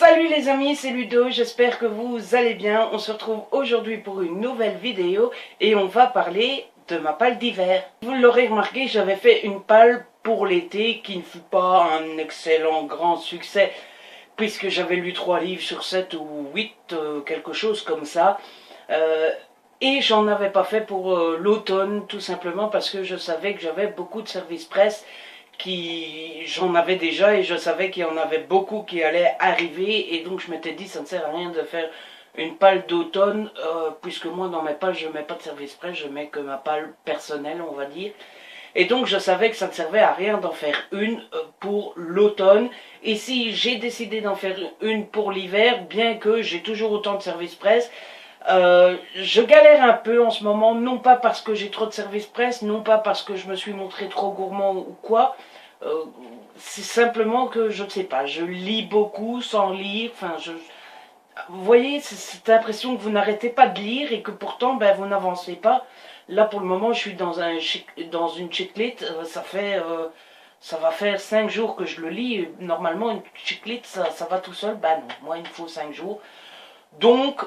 Salut les amis, c'est Ludo, j'espère que vous allez bien. On se retrouve aujourd'hui pour une nouvelle vidéo et on va parler de ma palle d'hiver. Vous l'aurez remarqué, j'avais fait une palle pour l'été qui ne fut pas un excellent grand succès puisque j'avais lu 3 livres sur 7 ou 8, quelque chose comme ça. Et j'en avais pas fait pour l'automne, tout simplement parce que je savais que j'avais beaucoup de services presse j'en avais déjà et je savais qu'il y en avait beaucoup qui allaient arriver, et donc je m'étais dit ça ne sert à rien de faire une palle d'automne puisque moi dans mes palles je mets pas de service presse, je mets que ma palle personnelle, on va dire. Et donc je savais que ça ne servait à rien d'en faire une pour l'automne. Et si j'ai décidé d'en faire une pour l'hiver, bien que j'ai toujours autant de service presse, je galère un peu en ce moment, non pas parce que j'ai trop de service presse, non pas parce que je me suis montré trop gourmand ou quoi, c'est simplement que je ne sais pas, je lis beaucoup sans lire, enfin vous voyez, c'est cette impression que vous n'arrêtez pas de lire et que pourtant ben, vous n'avancez pas. Là pour le moment je suis dans une chiclette, ça va faire 5 jours que je le lis. Normalement une chiclette ça va tout seul, ben non, moi il me faut 5 jours. Donc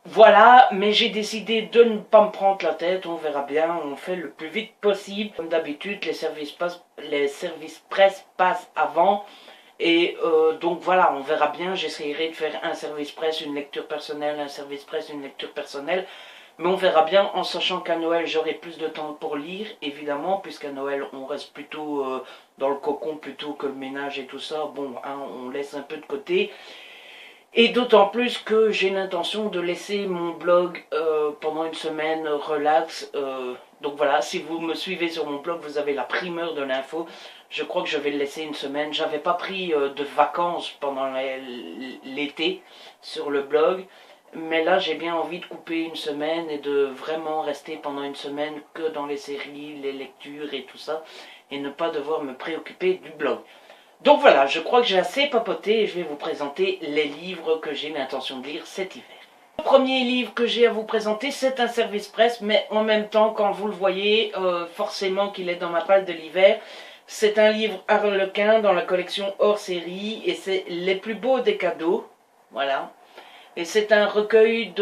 voilà, mais j'ai décidé de ne pas me prendre la tête, on verra bien, on fait le plus vite possible. Comme d'habitude, les services presse passent avant, et donc voilà, on verra bien, j'essaierai de faire un service presse, une lecture personnelle, un service presse, une lecture personnelle, mais on verra bien, en sachant qu'à Noël, j'aurai plus de temps pour lire, évidemment, puisqu'à Noël, on reste plutôt dans le cocon plutôt que le ménage et tout ça, bon, hein, on laisse un peu de côté. Et d'autant plus que j'ai l'intention de laisser mon blog pendant une semaine relax. Donc voilà, si vous me suivez sur mon blog, vous avez la primeur de l'info. Je crois que je vais le laisser une semaine. J'avais pas pris de vacances pendant l'été sur le blog. Mais là, j'ai bien envie de couper une semaine et de vraiment rester pendant une semaine que dans les séries, les lectures et tout ça. Et ne pas devoir me préoccuper du blog. Donc voilà, je crois que j'ai assez papoté et je vais vous présenter les livres que j'ai l'intention de lire cet hiver. Le premier livre que j'ai à vous présenter, c'est un service presse, mais en même temps, quand vous le voyez, forcément qu'il est dans ma palle de l'hiver. C'est un livre Harlequin dans la collection hors série et c'est Les plus beaux des cadeaux. Voilà. Et c'est un recueil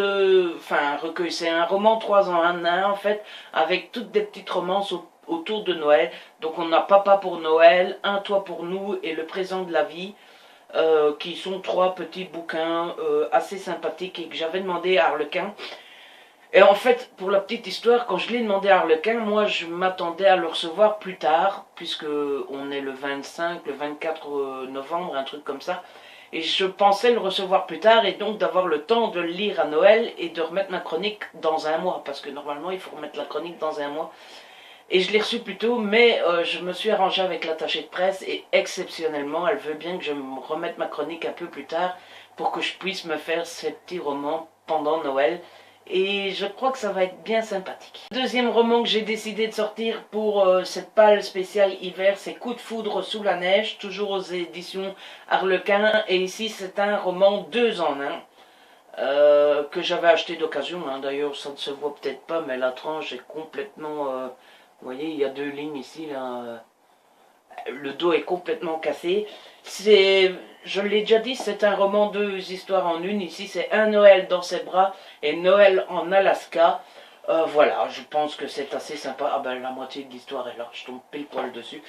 c'est un roman 3 en 1 en fait, avec toutes des petites romances autour de Noël. Donc on a Papa pour Noël, Un toit pour nous et Le présent de la vie, qui sont 3 petits bouquins assez sympathiques et que j'avais demandé à Harlequin. Et en fait, pour la petite histoire, quand je l'ai demandé à Harlequin, moi je m'attendais à le recevoir plus tard, puisque on est le 25, le 24 novembre, un truc comme ça. Et je pensais le recevoir plus tard et donc d'avoir le temps de le lire à Noël et de remettre ma chronique dans un mois, parce que normalement il faut remettre la chronique dans un mois. Et je l'ai reçu plus tôt, mais je me suis arrangé avec l'attachée de presse et exceptionnellement, elle veut bien que je me remette ma chronique un peu plus tard pour que je puisse me faire ces petits romans pendant Noël. Et je crois que ça va être bien sympathique. Le deuxième roman que j'ai décidé de sortir pour cette palle spéciale hiver, c'est Coup de foudre sous la neige, toujours aux éditions Harlequin. Et ici, c'est un roman 2 en 1 que j'avais acheté d'occasion. Hein. D'ailleurs, ça ne se voit peut-être pas, mais la tranche est complètement... vous voyez, il y a 2 lignes ici, là. Le dos est complètement cassé. Je l'ai déjà dit, c'est un roman 2 histoires en une. Ici, c'est Un Noël dans ses bras et Noël en Alaska. Voilà, je pense que c'est assez sympa. Ah ben, la moitié de l'histoire est là, je tombe pile poil dessus.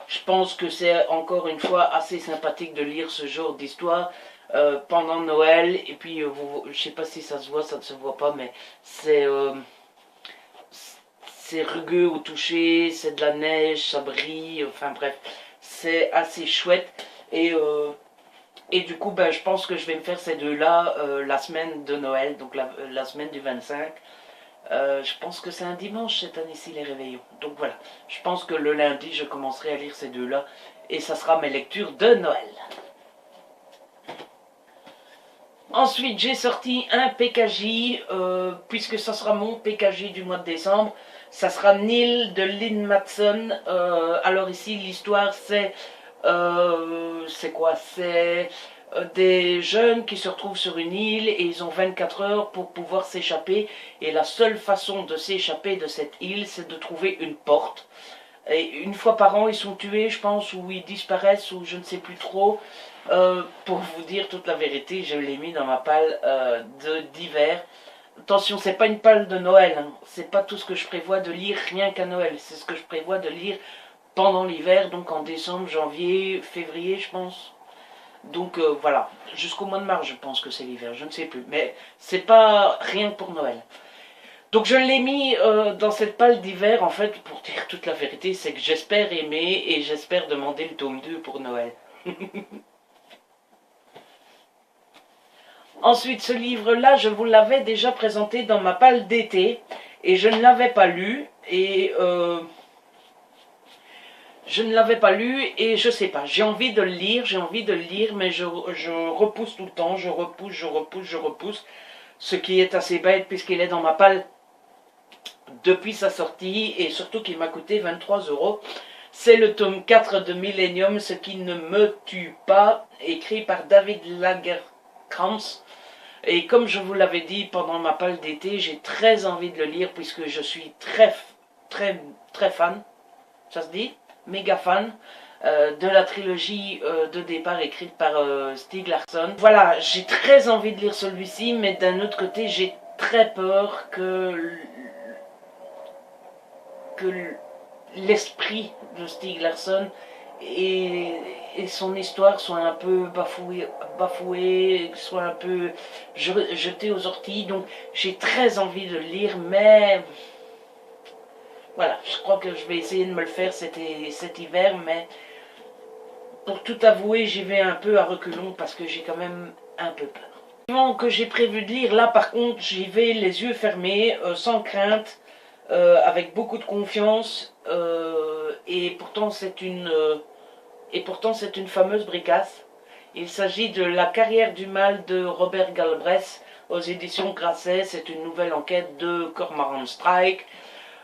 Je pense que c'est encore une fois assez sympathique de lire ce genre d'histoire pendant Noël. Et puis, je sais pas si ça se voit, ça ne se voit pas, mais c'est rugueux au toucher, c'est de la neige, ça brille, enfin bref, c'est assez chouette. Et du coup, ben, je pense que je vais me faire ces 2-là la semaine de Noël, donc la semaine du 25. Je pense que c'est un dimanche cette année-ci, les réveillons. Donc voilà, je pense que le lundi, je commencerai à lire ces 2-là, et ça sera mes lectures de Noël. Ensuite, j'ai sorti un PKJ, puisque ça sera mon PKJ du mois de décembre. Ça sera Nil de Lynn Matson. Alors ici, l'histoire, c'est quoi? C'est des jeunes qui se retrouvent sur une île et ils ont 24 heures pour pouvoir s'échapper. Et la seule façon de s'échapper de cette île, c'est de trouver une porte. Et une fois par an, ils sont tués, je pense, ou ils disparaissent, ou je ne sais plus trop. Pour vous dire toute la vérité, je l'ai mis dans ma palle d'hiver. Attention, c'est pas une palle de Noël, hein. C'est pas tout ce que je prévois de lire rien qu'à Noël. C'est ce que je prévois de lire pendant l'hiver, donc en décembre, janvier, février, je pense. Donc voilà, jusqu'au mois de mars, je pense que c'est l'hiver, je ne sais plus. Mais c'est pas rien que pour Noël. Donc je l'ai mis dans cette palle d'hiver, en fait, pour dire toute la vérité, c'est que j'espère aimer et j'espère demander le tome 2 pour Noël. Ensuite, ce livre-là, je vous l'avais déjà présenté dans ma palle d'été, et je ne l'avais pas lu, et je sais pas, j'ai envie de le lire, mais je repousse tout le temps, je repousse, ce qui est assez bête puisqu'il est dans ma palle depuis sa sortie, et surtout qu'il m'a coûté 23 €. C'est le tome 4 de Millennium, Ce qui ne me tue pas, écrit par David Lagerkrantz. Et comme je vous l'avais dit pendant ma palle d'été, j'ai très envie de le lire puisque je suis très fan, ça se dit, méga fan de la trilogie de départ écrite par Stieg Larsson. Voilà, j'ai très envie de lire celui-ci, mais d'un autre côté, j'ai très peur que l'esprit de Stieg Larsson et son histoire soit un peu bafouée, soit un peu jetée aux orties. Donc j'ai très envie de le lire, mais voilà, je crois que je vais essayer de me le faire cet hiver, mais pour tout avouer, j'y vais un peu à reculons parce que j'ai quand même un peu peur. Le moment que j'ai prévu de lire, là par contre, j'y vais les yeux fermés, sans crainte, avec beaucoup de confiance, et pourtant c'est une fameuse bricasse. Il s'agit de La carrière du mal de Robert Galbraith aux éditions Grasset. C'est une nouvelle enquête de Cormoran Strike.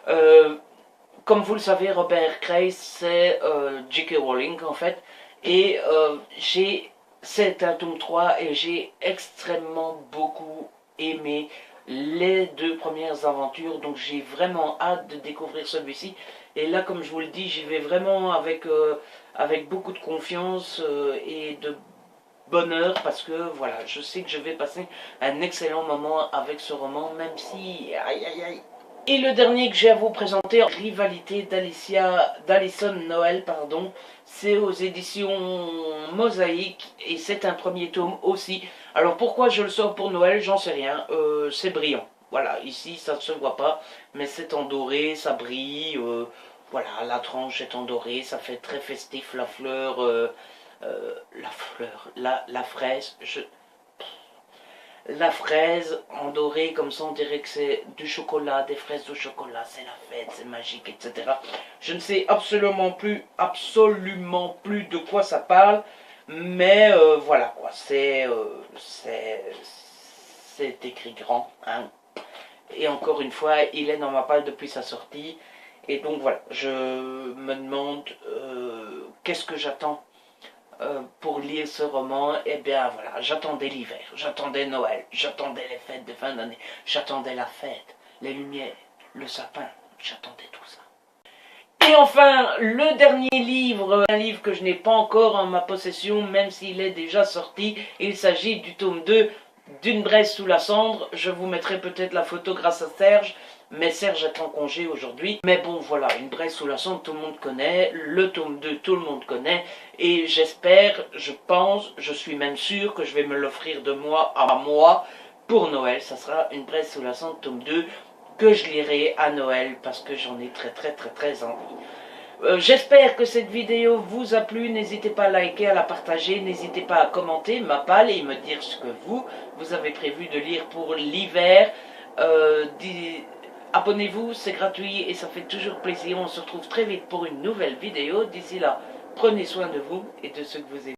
Comme vous le savez, Robert Grace, c'est J.K. Rowling en fait. Et c'est un tome 3 et j'ai extrêmement beaucoup aimé les 2 premières aventures. Donc j'ai vraiment hâte de découvrir celui-ci. Et là, comme je vous le dis, j'y vais vraiment avec beaucoup de confiance et de bonheur, parce que voilà, je sais que je vais passer un excellent moment avec ce roman, même si... Aïe aïe aïe. Et le dernier que j'ai à vous présenter, Rivalité d'Alison Noël, pardon, c'est aux éditions Mosaïque, et c'est un premier tome aussi. Alors pourquoi je le sors pour Noël, j'en sais rien, c'est brillant. Voilà, ici ça ne se voit pas, mais c'est en doré, ça brille, voilà, la tranche est en doré, ça fait très festif, la fraise, la fraise en doré, comme ça on dirait que c'est du chocolat, des fraises au chocolat, c'est la fête, c'est magique, etc. Je ne sais absolument plus de quoi ça parle, mais voilà quoi, c'est écrit grand, hein. Et encore une fois, il est dans ma palle depuis sa sortie. Et donc voilà, je me demande qu'est-ce que j'attends pour lire ce roman. Et bien voilà, j'attendais l'hiver, j'attendais Noël, j'attendais les fêtes de fin d'année, j'attendais la fête, les lumières, le sapin, j'attendais tout ça. Et enfin, le dernier livre, un livre que je n'ai pas encore en ma possession, même s'il est déjà sorti. Il s'agit du tome 2 d'Une braise sous la cendre. Je vous mettrai peut-être la photo grâce à Serge, mais Serge est en congé aujourd'hui. Mais bon voilà, Une braise sous la cendre, tout le monde connaît. Le tome 2, tout le monde connaît. Et j'espère, je pense, je suis même sûr que je vais me l'offrir de moi à moi pour Noël. Ça sera Une braise sous la cendre, tome 2, que je lirai à Noël parce que j'en ai très envie. J'espère que cette vidéo vous a plu. N'hésitez pas à liker, à la partager, n'hésitez pas à commenter ma palle et me dire ce que vous avez prévu de lire pour l'hiver. Abonnez-vous, c'est gratuit et ça fait toujours plaisir. On se retrouve très vite pour une nouvelle vidéo. D'ici là, prenez soin de vous et de ceux que vous aimez.